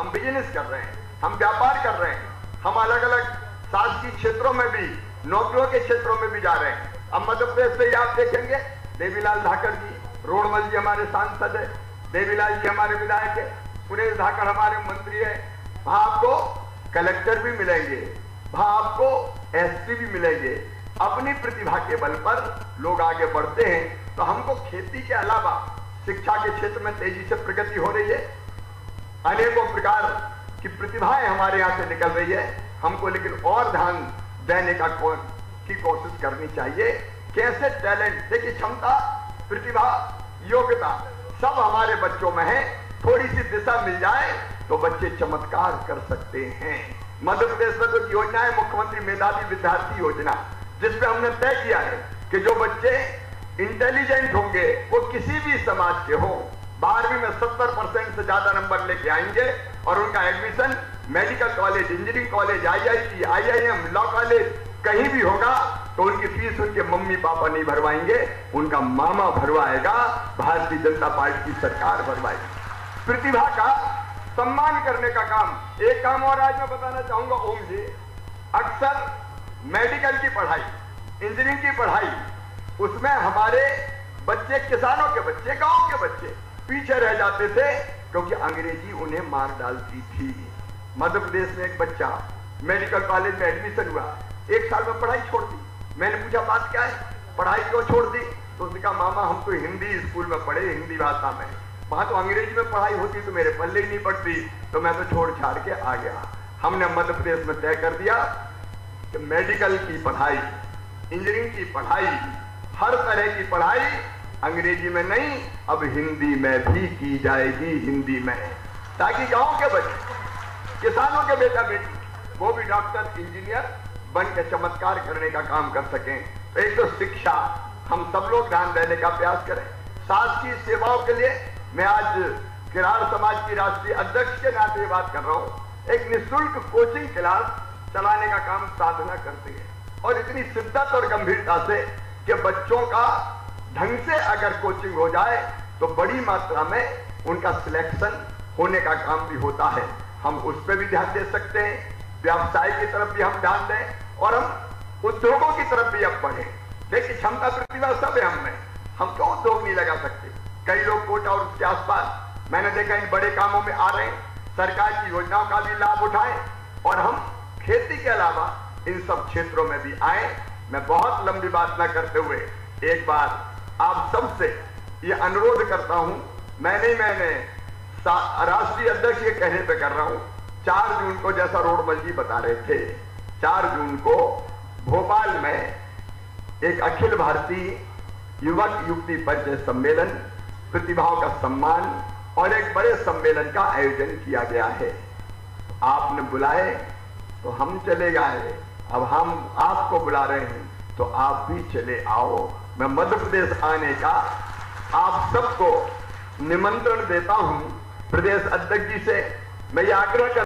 हम बिजनेस कर रहे हैं, हम व्यापार कर रहे हैं, हम अलग अलग शासकीय क्षेत्रों में भी, नौकरियों के क्षेत्रों में भी जा रहे हैं। अब मध्य प्रदेश से ही आप देखेंगे, देवीलाल धाकड़ जी, रोडमल जी हमारे सांसद है, देवीलाल जी हमारे विधायक है, सुरेश धाकड़ हमारे मंत्री है। वहां आपको कलेक्टर भी मिलेंगे, वहां आपको एसपी भी मिलेंगे। अपनी प्रतिभा के बल पर लोग आगे बढ़ते हैं। तो हमको खेती के अलावा शिक्षा के क्षेत्र में तेजी से प्रगति हो रही है, अनेकों प्रकार की प्रतिभाएं हमारे यहां से निकल रही है। हमको लेकिन और ध्यान देने की कोशिश करनी चाहिए। कैसे टैलेंट, देखिए क्षमता, प्रतिभा, योग्यता सब हमारे बच्चों में है। थोड़ी सी दिशा मिल जाए तो बच्चे चमत्कार कर सकते हैं। मध्य प्रदेश में तो योजना है मुख्यमंत्री मेधावी विद्यार्थी योजना, जिसपे हमने तय किया है कि जो बच्चे इंटेलिजेंट होंगे वो किसी भी समाज के हों, 12वीं में 70% से ज्यादा नंबर लेके आएंगे और उनका admission medical college, engineering college, IIT, IIM, law college कहीं भी होगा तो उनकी फीस उनके मम्मी पापा नहीं भरवाएंगे, उनका मामा भरवाएगा, भारतीय जनता पार्टी की सरकार भरवाएगी। प्रतिभा का सम्मान करने का काम। एक काम और आज मैं बताना चाहूंगा ओम जी, अक्सर मेडिकल की पढ़ाई, इंजीनियरिंग की पढ़ाई, उसमें हमारे बच्चे, किसानों के बच्चे, गांव के बच्चे पीछे रह जाते थे क्योंकि अंग्रेजी उन्हें मार डालती थी। मध्य प्रदेश में एक बच्चा मेडिकल कॉलेज में एडमिशन हुआ, 1 साल में पढ़ाई छोड़ दी। मैंने पूछा बात क्या है, पढ़ाई क्यों छोड़ दी? तो उसने कहा मामा हम तो हिंदी स्कूल में पढ़े, हिंदी भाषा में, वहां तो अंग्रेजी में पढ़ाई होती तो मेरे पल्ले ही नहीं पड़ती, तो मैं तो छोड़ छाड़ के आ गया। हमने मध्य प्रदेश में तय कर दिया कि मेडिकल की पढ़ाई, इंजीनियरिंग की पढ़ाई, हर तरह की पढ़ाई अंग्रेजी में नहीं, अब हिंदी में भी की जाएगी, हिंदी में, ताकि गांव के बच्चे, किसानों के बेटा बेटी वो भी डॉक्टर, इंजीनियर बन के चमत्कार करने का काम कर सकें। तो एक तो शिक्षा, हम सब लोग ध्यान देने का प्रयास करें। शासकीय सेवाओं के लिए मैं आज किरार समाज की राष्ट्रीय अध्यक्ष के नाते बात कर रहा हूं। एक निःशुल्क कोचिंग क्लास चलाने का काम साधना करती है और इतनी शिद्दत और गंभीरता से कि बच्चों का ढंग से अगर कोचिंग हो जाए तो बड़ी मात्रा में उनका सिलेक्शन होने का काम भी होता है। हम उस पर भी ध्यान दे सकते हैं, व्यवसाय की तरफ भी हम ध्यान दें और हम उद्योगों की तरफ भी अब बढ़े। देखिए क्षमता प्रतिभा सब है हम में, हम क्यों उद्योग नहीं लगा सकते? कई लोग कोटा और उसके आसपास मैंने देखा इन बड़े कामों में आ रहे हैं, सरकार की योजनाओं का भी लाभ उठाएं और हम खेती के अलावा इन सब क्षेत्रों में भी आए। मैं बहुत लंबी बात न करते हुए एक बार आप सबसे ये अनुरोध करता हूं, मैंने राष्ट्रीय अध्यक्ष के कहने पे कर रहा हूं, 4 जून को जैसा रोडमल जी बता रहे थे, 4 जून को भोपाल में एक अखिल भारतीय युवक युवती परिचय सम्मेलन, प्रतिभाओं का सम्मान और एक बड़े सम्मेलन का आयोजन किया गया है। आपने बुलाए तो हम चले गए, अब हम आपको बुला रहे हैं तो आप भी चले आओ। मैं मध्य प्रदेश आने का आप सबको निमंत्रण देता हूं। प्रदेश अध्यक्ष जी से मैं ये आग्रह